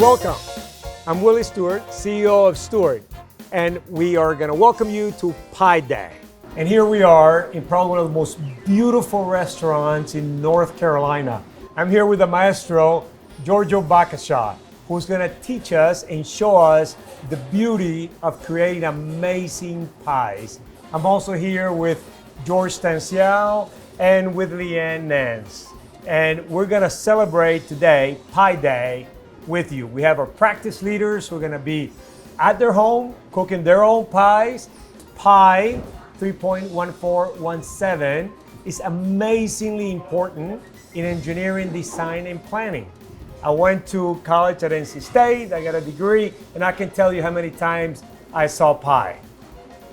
Welcome. I'm Willie Stewart, CEO of Stewart, and we are going to welcome you to Pie Day. And here we are in probably one of the most beautiful restaurants in North Carolina. I'm here with the maestro, Giorgio Bakatsias, who's going to teach us and show us the beauty of creating amazing pies. I'm also here with George Stancial and with Leanne Nance. And we're going to celebrate today, Pie Day, with you. We have our practice leaders who are going to be at their home cooking their own pies. Pi 3.1417 is amazingly important in engineering, design, and planning. I went to college at NC State, I got a degree, and I can tell you how many times I saw pie.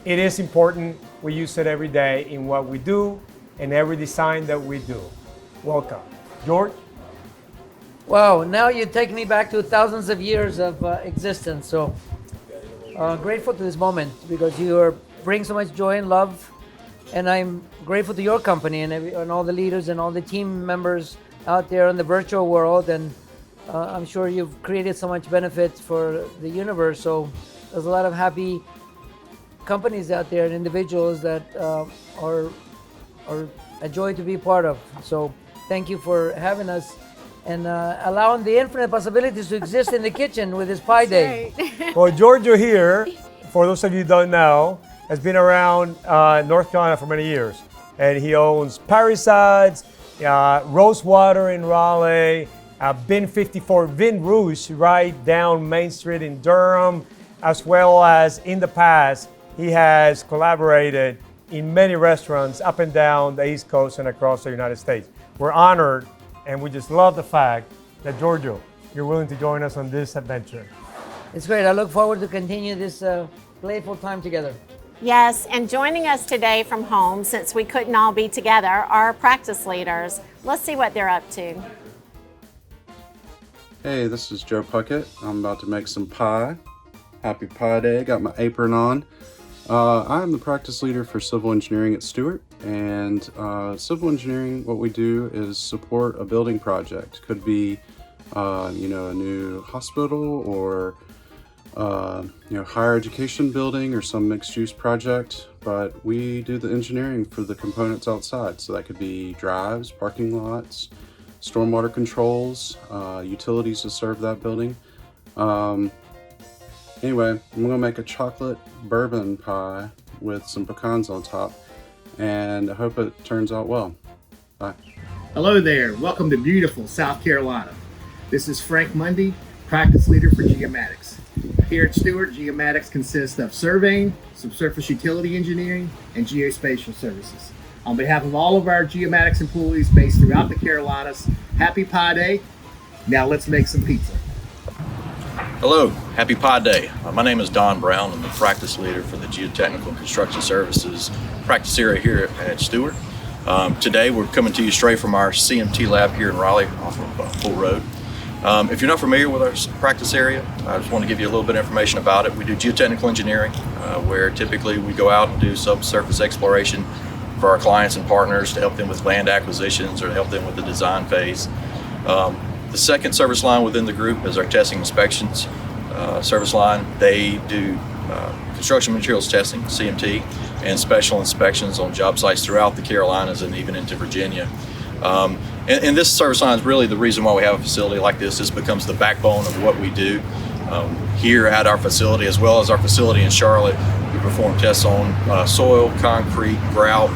It is important. We use it every day in what we do and every design that we do. Welcome. George? Wow, now you're taking me back to thousands of years of existence. So grateful to this moment because you bring so much joy and love. And I'm grateful to your company and all the leaders and all the team members out there in the virtual world. And I'm sure you've created so much benefit for the universe. So there's a lot of happy companies out there and individuals that are a joy to be part of. So thank you for having us and allowing the infinite possibilities to exist in the kitchen with this Pie Day. Right. Well, Giorgio here, for those of you who don't know, has been around North Carolina for many years. And he owns Parizade, Rosewater in Raleigh, Bin 54 Vin Rouge right down Main Street in Durham, as well as in the past, he has collaborated in many restaurants up and down the East Coast and across the United States. We're honored and we just love the fact that, Giorgio, you're willing to join us on this adventure. It's great. I look forward to continue this playful time together. Yes, and joining us today from home, since we couldn't all be together, are our practice leaders. Let's see what they're up to. Hey, this is Joe Puckett. I'm about to make some pie. Happy Pie Day. Got my apron on. I'm the practice leader for civil engineering at Stewart, and civil engineering, what we do is support a building project. Could be, a new hospital or higher education building or some mixed-use project. But we do the engineering for the components outside, so that could be drives, parking lots, stormwater controls, utilities to serve that building. Anyway, I'm gonna make a chocolate bourbon pie with some pecans on top, and I hope it turns out well. Bye. Hello there, welcome to beautiful South Carolina. This is Frank Mundy, practice leader for Geomatics. Here at Stewart, Geomatics consists of surveying, subsurface utility engineering, and geospatial services. On behalf of all of our Geomatics employees based throughout the Carolinas, happy Pie Day. Now let's make some pizza. Hello, happy Pie Day. My name is Don Brown. I'm the practice leader for the Geotechnical and Construction Services practice area here at Stewart. Today we're coming to you straight from our CMT lab here in Raleigh off of Full Road. If you're not familiar with our practice area, I just want to give you a little bit of information about it. We do geotechnical engineering, where typically we go out and do subsurface exploration for our clients and partners to help them with land acquisitions or to help them with the design phase. The second service line within the group is our testing inspections service line. They do construction materials testing, CMT, and special inspections on job sites throughout the Carolinas and even into Virginia. And this service line is really the reason why we have a facility like this. This becomes the backbone of what we do here at our facility, as well as our facility in Charlotte. We perform tests on soil, concrete, grout,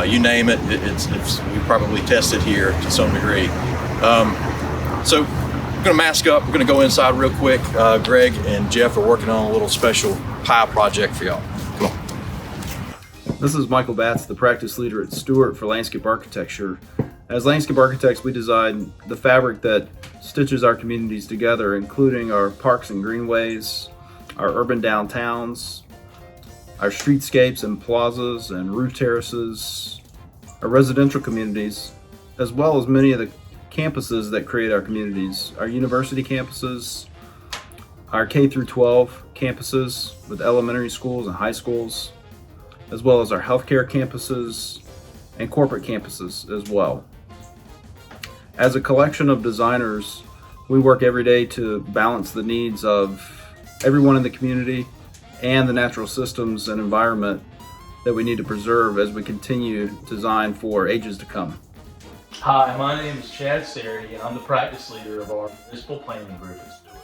you name it. We probably test it here to some degree. So we're gonna mask up, we're gonna go inside real quick. Greg and Jeff are working on a little special pie project for y'all. Come on. This is Michael Batz, the practice leader at Stewart for landscape architecture. As landscape architects, we design the fabric that stitches our communities together, including our parks and greenways, our urban downtowns, our streetscapes and plazas and roof terraces, our residential communities, as well as many of the campuses that create our communities, our university campuses, our K through 12 campuses with elementary schools and high schools, as well as our healthcare campuses and corporate campuses as well. As a collection of designers We work every day to balance the needs of everyone in the community and the natural systems and environment that we need to preserve as we continue to design for ages to come. Hi, my name is Chad Sari, and I'm the practice leader of our municipal planning group at Stewart.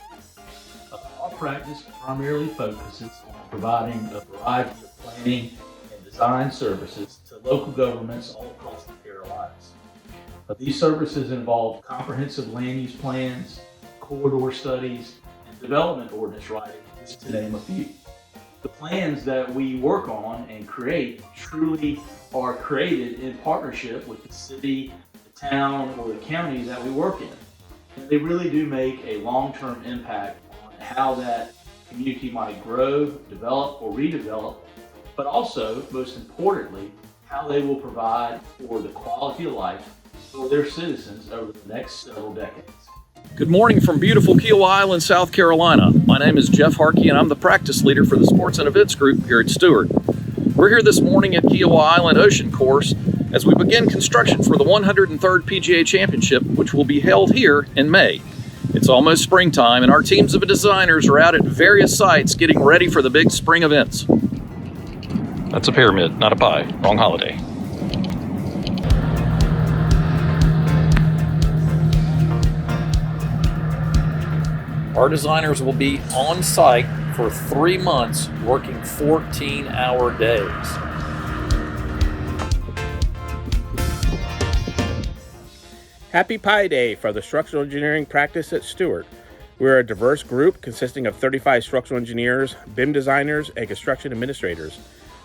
Our practice primarily focuses on providing a variety of planning and design services to local governments all across the Carolinas. These services involve comprehensive land use plans, corridor studies, and development ordinance writing, just to name a few. The plans that we work on and create truly are created in partnership with the city, the town, or the county that we work in. And they really do make a long-term impact on how that community might grow, develop, or redevelop, but also, most importantly, how they will provide for the quality of life for their citizens over the next several decades. Good morning from beautiful Kiowa Island, South Carolina. My name is Jeff Harkey and I'm the practice leader for the Sports and Events Group here at Stewart. We're here this morning at Kiowa Island Ocean Course as we begin construction for the 103rd PGA Championship, which will be held here in May. It's almost springtime and our teams of designers are out at various sites getting ready for the big spring events. That's a pyramid, not a pie. Wrong holiday. Our designers will be on site for 3 months, working 14-hour days. Happy Pi Day for the structural engineering practice at Stewart. We're a diverse group consisting of 35 structural engineers, BIM designers, and construction administrators.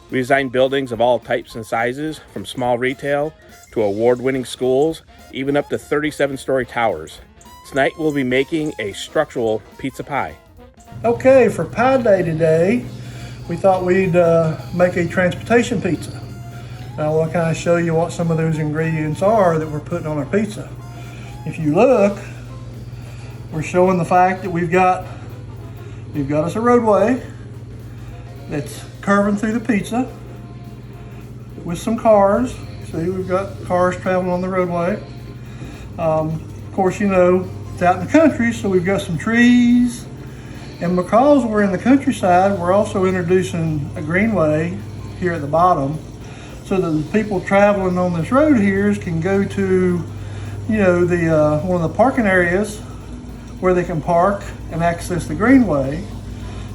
We design buildings of all types and sizes, from small retail to award-winning schools, even up to 37-story towers. Tonight we'll be making a structural pizza pie. Okay, for Pie Day today, we thought we'd make a transportation pizza. Now I want to kind of show you what some of those ingredients are that we're putting on our pizza. If you look, we're showing the fact that we've got us a roadway that's curving through the pizza with some cars. See, we've got cars traveling on the roadway. Of course, you know, it's out in the country, so we've got some trees. And because we're in the countryside, we're also introducing a greenway here at the bottom so that the people traveling on this road here can go to, you know, the one of the parking areas where they can park and access the greenway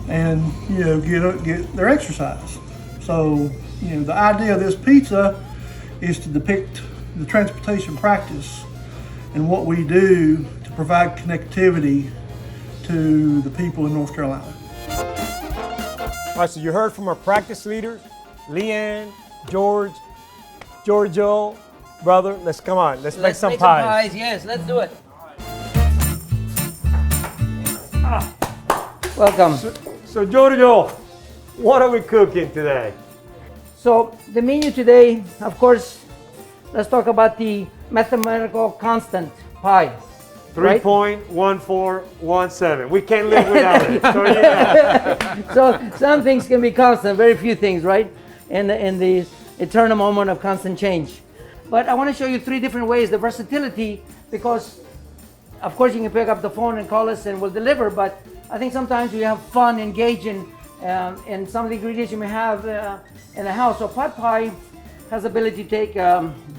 and, you know, get their exercise. So, you know, the idea of this pizza is to depict the transportation practice and what we do to provide connectivity to the people in North Carolina. All right, so you heard from our practice leaders, Leanne, George, Giorgio. Brother, let's make some pies. Yes, let's do it. Welcome. So Giorgio, what are we cooking today? So the menu today, of course, let's talk about the mathematical constant pi. 3.1417. We can't live without it. So yeah. So some things can be constant, very few things, right? In the eternal moment of constant change. But I want to show you 3 different ways, the versatility, because of course you can pick up the phone and call us and we'll deliver, but I think sometimes we have fun engaging in some of the ingredients you may have in the house. So pot pie has the ability to take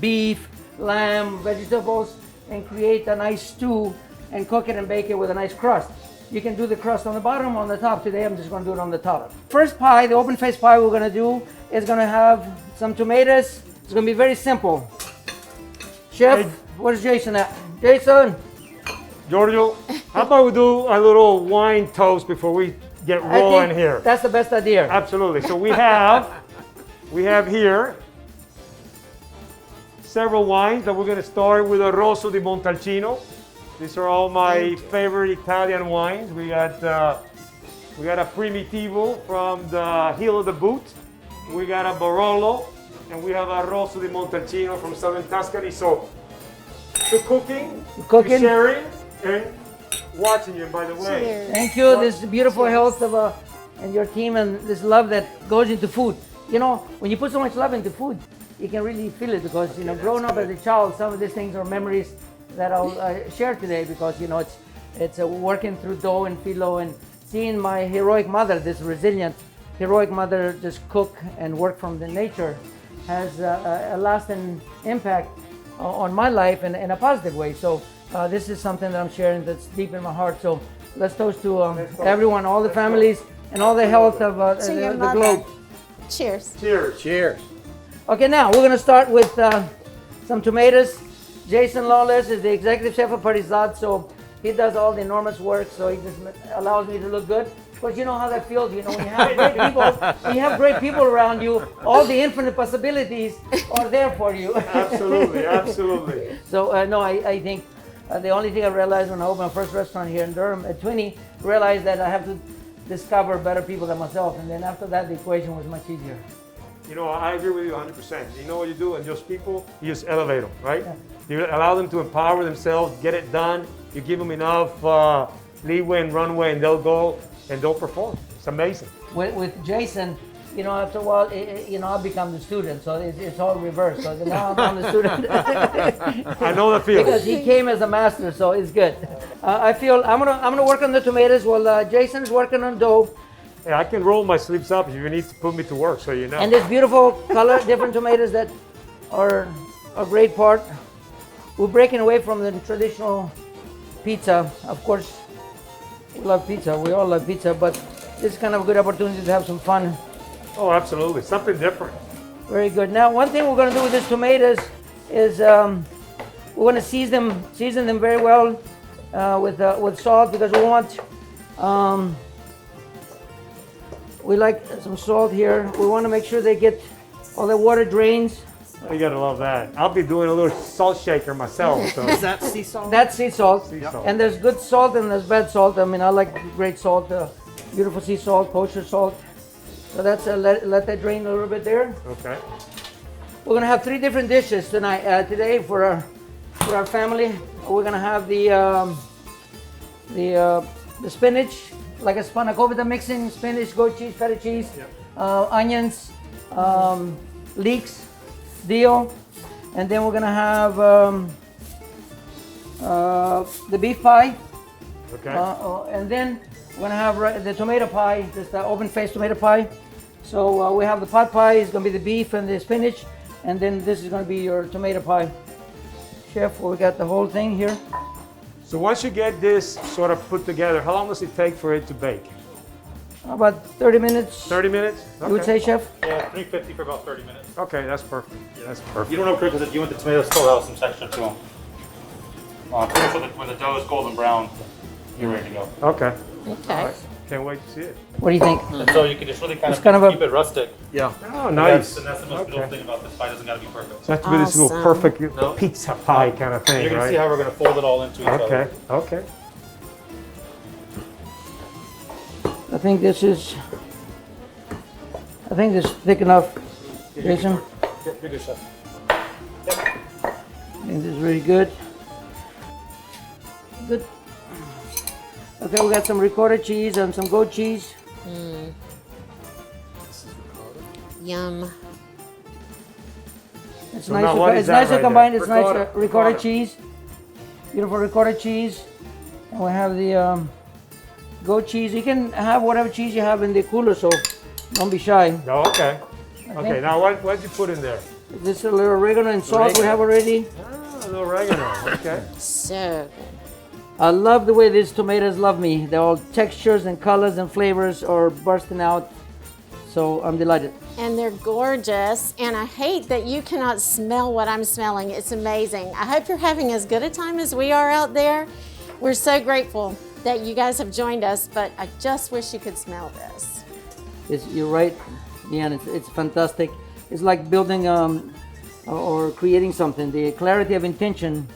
beef, lamb, vegetables, and create a nice stew and cook it and bake it with a nice crust. You can do the crust on the bottom or on the top. Today I'm just going to do it on the top. First pie, the open face pie we're going to do is going to have some tomatoes. It's going to be very simple. Chef, where's Jason at? Jason? Giorgio, how about we do a little wine toast before we get rolling here? That's the best idea. Absolutely. So we have here several wines, but we're going to start with a Rosso di Montalcino. These are all my favorite Italian wines. We got a Primitivo from the heel of the boot. We got a Barolo, and we have a Rosso di Montalcino from Southern Tuscany. So, to cooking, to sharing, and watching you. And by the way, Cheers. Thank you. This beautiful health of and your team, and this love that goes into food. You know, when you put so much love into food, you can really feel it, because, you know, growing up as a child, some of these things are memories that I'll share today, because, you know, It's working through dough and phyllo and seeing my heroic mother, this resilient, heroic mother, just cook and work from the nature has a lasting impact on my life in a positive way. So this is something that I'm sharing that's deep in my heart. So let's toast to everyone, all the families, and all the health of your the mother. globe. Cheers. Cheers. Cheers. Okay, now we're gonna start with some tomatoes. Jason Lawless is the executive chef of Parizade, so he does all the enormous work, so he just allows me to look good. But you know how that feels, you know, when you have great people, when you have great people around you, all the infinite possibilities are there for you. Absolutely, absolutely. So no, I think the only thing I realized when I opened my first restaurant here in Durham at 20, realized that I have to discover better people than myself, and then after that, the equation was much easier. You know, I agree with you 100%. You know what you do, and those people, you just elevate them, right? Yeah. You allow them to empower themselves, get it done. You give them enough leeway and runway, and they'll go and they'll perform. It's amazing. With Jason, you know, after a while, you know, I become the student, so it's all reversed. So now I'm the student. I know the feeling. Because he came as a master, so it's good. I feel I'm gonna work on the tomatoes while Jason's working on dough. Yeah, I can roll my sleeves up if you need to put me to work, so you know. And this beautiful color, different tomatoes that are a great part. We're breaking away from the traditional pizza. Of course, we love pizza. We all love pizza, but this is kind of a good opportunity to have some fun. Oh, absolutely. Something different. Very good. Now, one thing we're going to do with these tomatoes is we're going to season them very well with salt, because we want we like some salt here. We want to make sure they get all the water drains. You gotta love that. I'll be doing a little salt shaker myself. So. Is that sea salt? That's sea salt. Sea salt. And there's good salt and there's bad salt. I mean, I like great salt, beautiful sea salt, kosher salt. So that's let that drain a little bit there. Okay. We're gonna have 3 different dishes tonight, today for our family. We're gonna have the spinach, like a spanakopita mixing, spinach, goat cheese, feta cheese, onions, leeks, deal, and then we're gonna have the beef pie. Okay. And then we're gonna have the tomato pie, just the open-faced tomato pie. So we have the pot pie, it's gonna be the beef and the spinach, and then this is gonna be your tomato pie. Chef, we got the whole thing here. So once you get this sort of put together, how long does it take for it to bake? About 30 minutes. 30 minutes? Okay. You would say, Chef? Yeah, 350 for about 30 minutes. Okay, that's perfect. That's perfect. You don't know because if you want the tomatoes still have some texture to them. Pretty much when the dough is golden brown, you're ready to go. Okay. Okay. Can't wait to see it. What do you think? And so you can just really kind It's of kind of a- keep it rustic. Yeah. Oh, nice. And that's the most beautiful thing about this pie. It doesn't got to be perfect. So that's to be this little Awesome. perfect No. pizza pie kind of thing, You're going to right? see how we're going to fold it all into each other. Okay, okay. I think this is thick enough, Jason. You're good, chef. I think this is really good. Good. Okay, we got some ricotta cheese and some goat cheese. Yum. It's So nice. now what is It's that nice right to combine. there? It's nice Ricotta, ricotta ricotta. cheese. Beautiful ricotta cheese. And we have the goat cheese. You can have whatever cheese you have in the cooler, so don't be shy. Oh, okay. I Okay, think now what did you put in there? This is a little oregano and salt we have already. Ah, a little oregano, okay. So good. I love the way these tomatoes love me. They're all textures and colors and flavors are bursting out. So I'm delighted. And they're gorgeous. And I hate that you cannot smell what I'm smelling. It's amazing. I hope you're having as good a time as we are out there. We're so grateful that you guys have joined us, but I just wish you could smell this. You're right, Leanne. It's fantastic. It's like building or creating something. The clarity of intention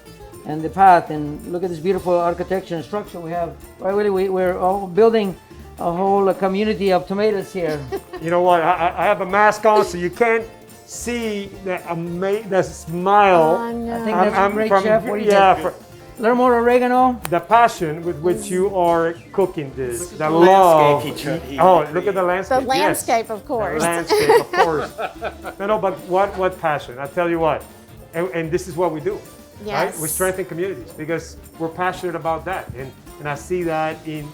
and the path, and look at this beautiful architecture and structure we have. Right, really, we're all building a whole community of tomatoes here. You know what? I have a mask on, so you can't see the smile. I know. I think that's a great, chef. What do you yeah, think? A little more oregano. the passion with which you are cooking this, the love. landscape he Look at the landscape. The landscape, of Yes. course. The landscape, of course. No, but what passion? I tell you what, and this is what we do. Right? Yes. We strengthen communities because we're passionate about that. And And I see that in,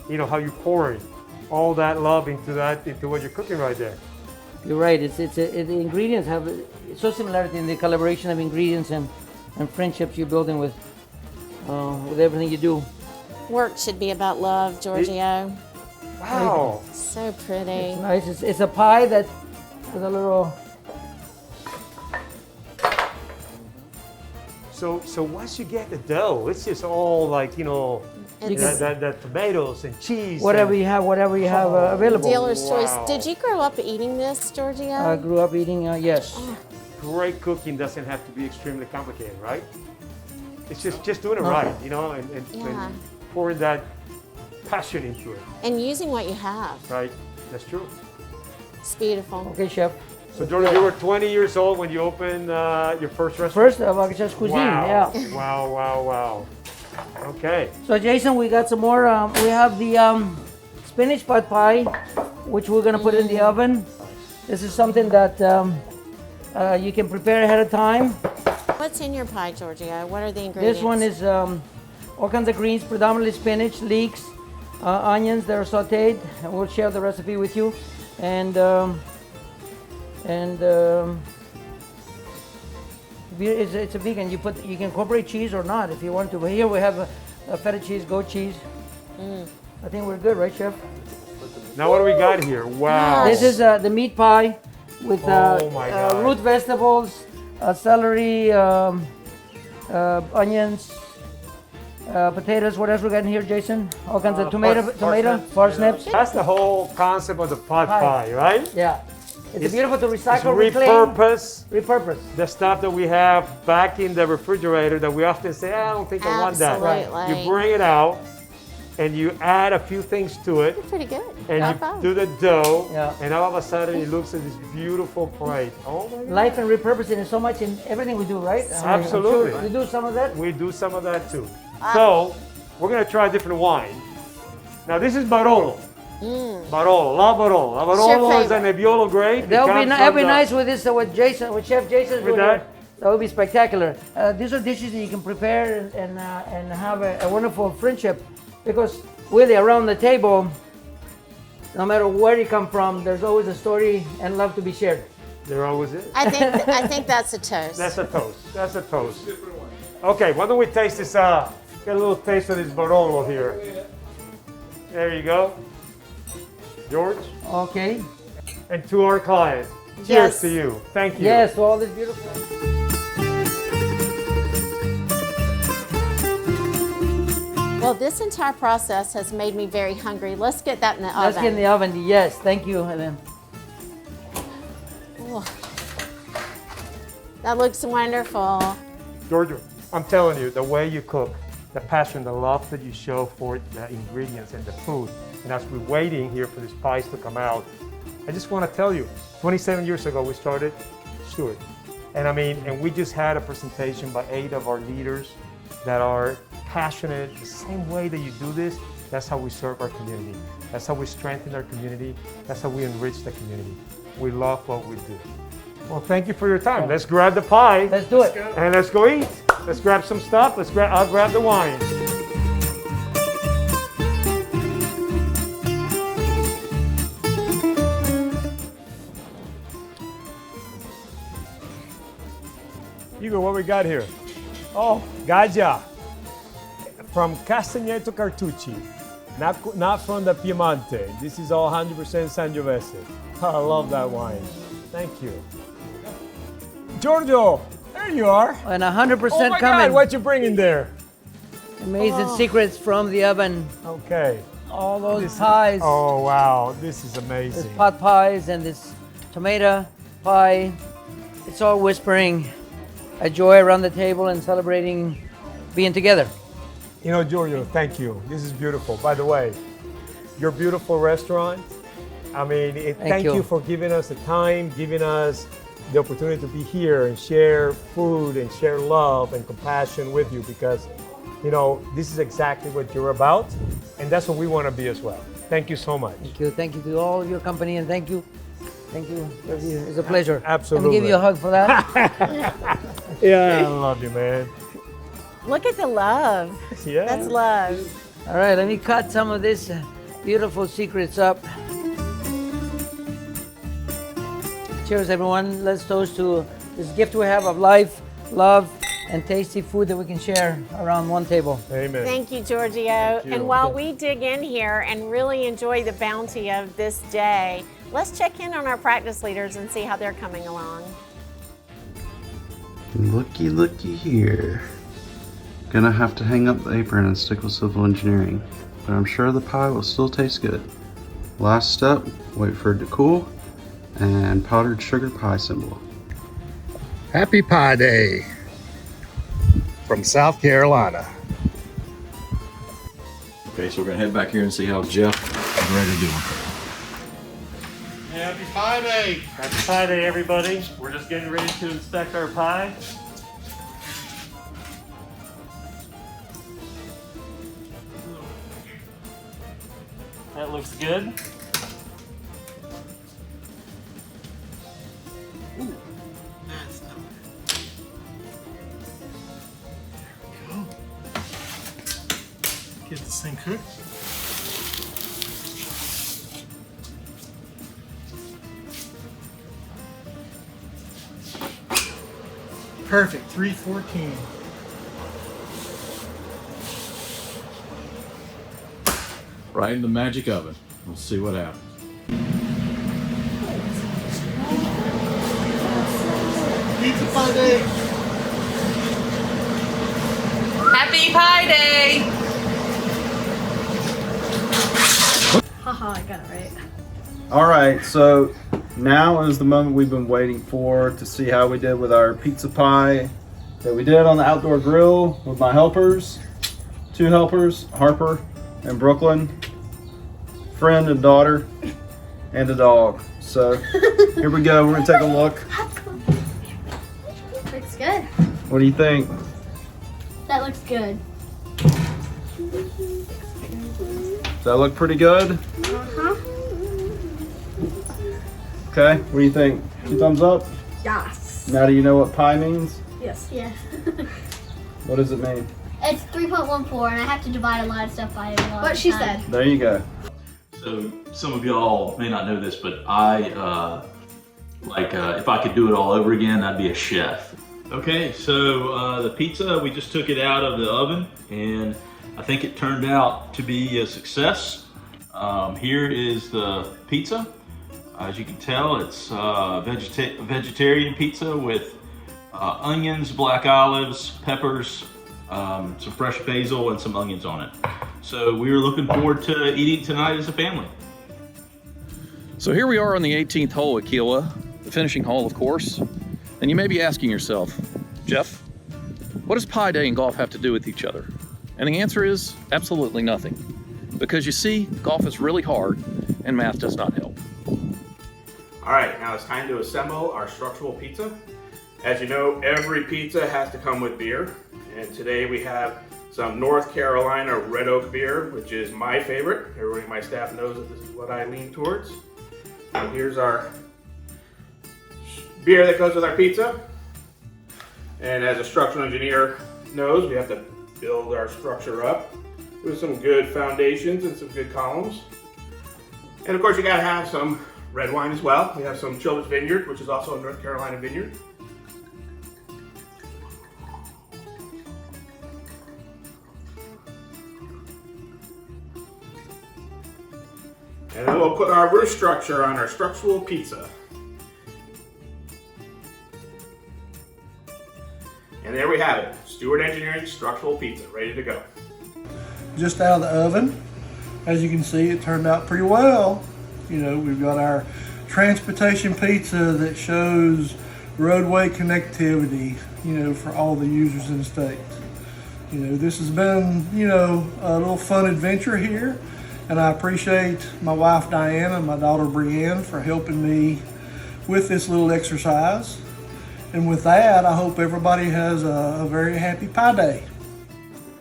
how you pour it, all that love into what you're cooking right there. You're right. The ingredients have so similarity in the collaboration of ingredients and friendships you're building with everything you do. Work should be about love, Giorgio. Wow. So pretty. It's nice. It's a pie that with a little. So once you get the dough, it's just all like, the tomatoes and cheese. Whatever you have available. Dealer's choice. Did you grow up eating this, Giorgio? I grew up eating, yes. Great cooking doesn't have to be extremely complicated, right? It's just doing it right, and pouring that passion into it. And using what you have. Right, that's true. It's beautiful. Okay, chef. So Jordan, you were 20 years old when you opened your first restaurant? First Bakatsias cuisine, wow. yeah. Wow. Okay. So Jason, we got some more. We have the spinach pot pie, which we're gonna put in the oven. This is something that you can prepare ahead of time. What's in your pie, Giorgio? What are the ingredients? This one is all kinds of greens, predominantly spinach, leeks, onions that are sautéed. And we'll share the recipe with you. And it's a vegan. You can incorporate cheese or not if you want to. But here we have a feta cheese, goat cheese. I think we're good, right, chef? Now what do we got here? Wow. This is the meat pie with root vegetables, celery, onions, potatoes. What else we got in here, Jason? All kinds of tomato, parsnips. That's the whole concept of the pot pie, right? Yeah. It's beautiful to recycle, repurpose the stuff that we have back in the refrigerator that we often say, I don't think I want that. Absolutely. You bring it out and you add a few things to it. You're pretty good. And you do the dough, Yeah. and all of a sudden it looks like this beautiful plate. Oh my God. Life and repurposing is so much in everything we do, right? I mean, Absolutely. I'm sure you do some of that? We do some of that too. So we're gonna try a different wine. Now this is Barolo. Barolo, La Barolo. La Barolo is a Nebbiolo grape. That'll be nice with this, with Chef Jason's With that? That would be spectacular. These are dishes that you can prepare and have a wonderful friendship, because really around the table, no matter where you come from, there's always a story and love to be shared. There always is. I think that's a toast. That's a toast. Okay, why don't we taste this? Get a little taste of this Barolo here. There you go, George. Okay. And to our client, cheers to you. Thank you. Yes, to all this beautiful. Well, this entire process has made me very hungry. Let's get that in the oven. Let's get in the oven. Yes, thank you, Helen. Oh, that looks wonderful. Giorgio, I'm telling you, the way you cook, the passion, the love that you show for the ingredients and the food, and as we're waiting here for these pies to come out, I just want to tell you, 27 years ago we started Stewart, and we just had a presentation by 8 of our leaders that are passionate the same way that you do this. That's how we serve our community. That's how we strengthen our community. That's how we enrich the community. We love what we do. Well, thank you for your time. Let's grab the pie. Let's do it. And let's go eat. Let's grab some stuff. I'll grab the wine. Hugo, what we got here? Oh, Gaggia. From Castagneto Cartucci. Not from the Piemonte. This is all 100% Sangiovese. I love that wine. Thank you. Giorgio, there you are. And 100% Oh my coming. God, what you bringing there? Amazing secrets from the oven. Okay. All those pies. Oh wow, this is This amazing. pot pies and this tomato pie. It's all whispering a joy around the table and celebrating being together. You know, Giorgio, thank you. This is beautiful. By the way, your beautiful restaurant. Thank you for giving us the time, giving us the opportunity to be here and share food and share love and compassion with you, because, this is exactly what you're about, and that's what we want to be as well. Thank you so much. Thank you to all of your company, and thank you. It's a pleasure. Absolutely. Let me give you a hug for that. Yeah, I love you, man. Look at the love. Yeah. That's love. All right, let me cut some of these beautiful secrets up. Cheers, everyone. Let's toast to this gift we have of life, love, and tasty food that we can share around one table. Amen. Thank you, Giorgio. you. And while we dig in here and really enjoy the bounty of this day, let's check in on our practice leaders and see how they're coming along. Looky, looky here. Gonna have to hang up the apron and stick with civil engineering, but I'm sure the pie will still taste good. Last step, wait for it to cool, and powdered sugar pie symbol. Happy Pie Day from South Carolina. Okay, so we're gonna head back here and see how Jeff and Greg are doing. Happy Pie Day! Happy Pie Day, everybody. We're just getting ready to inspect our pie. That looks good. Ooh, that's not bad. There we go. Get this thing cooked. Perfect, 314. Right in the magic oven. We'll see what happens. Pizza Pie Day! Happy Pie Day! Haha, I got it right. All right, so now is the moment we've been waiting for to see how we did with our pizza pie that we did on the outdoor grill with my helpers. 2 helpers, Harper and Brooklyn, friend and daughter, and a dog. So here we go, we're gonna take a look. Looks good. What do you think? That looks good. Does that look pretty good? Uh-huh. Okay, what do you think? 2 thumbs up? Yes. Now do you know what pie means? Yes. Yes. What does it mean? It's 3.14 and I have to divide a lot of stuff by it. What she said. There you go. So some of y'all may not know this, but I if I could do it all over again, I'd be a chef. Okay, so the pizza, we just took it out of the oven and I think it turned out to be a success. Here is the pizza. As you can tell, it's vegetarian pizza with onions, black olives, peppers, some fresh basil, and some onions on it. So we were looking forward to eating tonight as a family. So here we are on the 18th hole at Kiowa, the finishing hole, of course. And you may be asking yourself, Jeff, what does Pie Day and golf have to do with each other? And the answer is absolutely nothing. Because you see, golf is really hard and math does not help. All right, now it's time to assemble our structural pizza. As you know, every pizza has to come with beer. And today we have some North Carolina Red Oak beer, which is my favorite. Everybody on my staff knows that this is what I lean towards. So here's our beer that goes with our pizza. And as a structural engineer knows, we have to build our structure up with some good foundations and some good columns. And of course you gotta have some red wine as well. We have some Children's Vineyard, which is also a North Carolina vineyard. And then we'll put our roof structure on our structural pizza. And there we have it, Stewart Engineering Structural Pizza, ready to go. Just out of the oven. As you can see, it turned out pretty well. You know, we've got our transportation pizza that shows roadway connectivity, you know, for all the users in the state. You know, this has been, you know, a little fun adventure here. And I appreciate my wife Diana and my daughter Brienne for helping me with this little exercise. And with that, I hope everybody has a very happy Pie Day.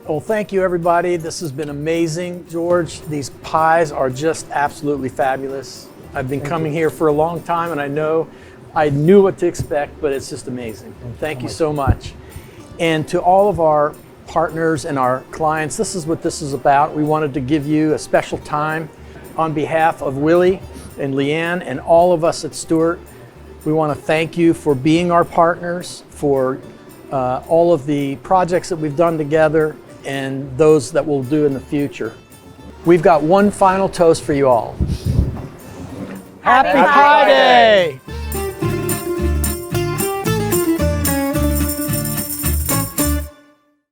Well, thank you, everybody. This has been amazing. George, these pies are just absolutely fabulous. I've been coming here for a long time, and I knew what to expect, but it's just amazing. Thank you so much. And to all of our partners and our clients. This is what this is about. We wanted to give you a special time on behalf of Willie and Leanne and all of us at Stewart. We want to thank you for being our partners, for all of the projects that we've done together and those that we'll do in the future. We've got one final toast for you all. Happy Pie Day!